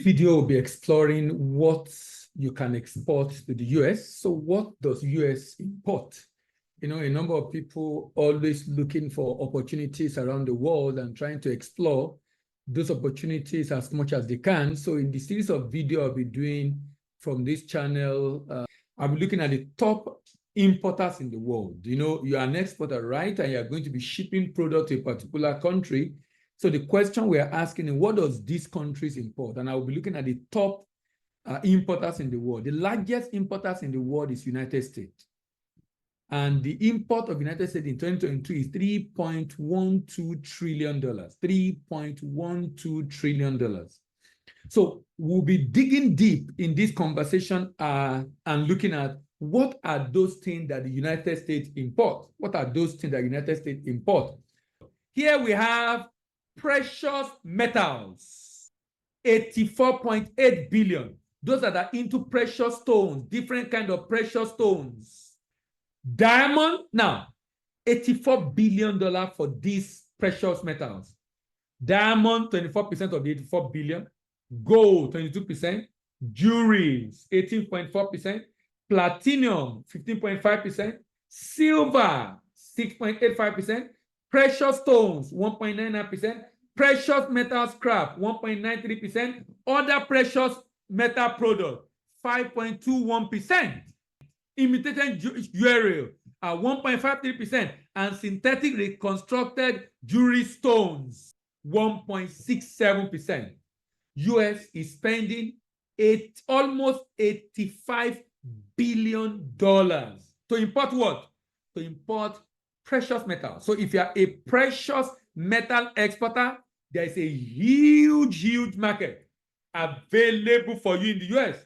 This video will be exploring what you can export to the US. So what does US import? You know, a number of people always looking for opportunities around the world and trying to explore those opportunities as much as they can. So in the series of video I'll be doing from this channel, I'll be looking at the top importers in the world. You know, you're an exporter, right? And you're going to be shipping product to a particular country. So the question we are asking is, what does these countries import? And I will be looking at the top importers in the world. The largest importers in the world is United States. And the import of United States in 2022 is $3.12 trillion. $3.12 trillion. So we'll be digging deep in this conversation and looking at what are those things that the United States import? What are those things that the United States import? Here we have precious metals, 84.8 billion. Those that are into precious stones, different kind of precious stones. Diamond, now, $84 billion for these precious metals. Diamond, 24% of the 84 billion. Gold, 22%. Jewelries, 18.4%. Platinum, 15.5%. Silver, 6.85%. Precious stones, 1.99%. Precious metal scrap, 1.93%. Other precious metal product, 5.21%. Imitated jewelry at 1.53%. And synthetic reconstructed jewelry stones, 1.67%. US is spending almost $85 billion to import what? To import precious metal. So if you are a precious metal exporter, there is a huge market available for you in the US.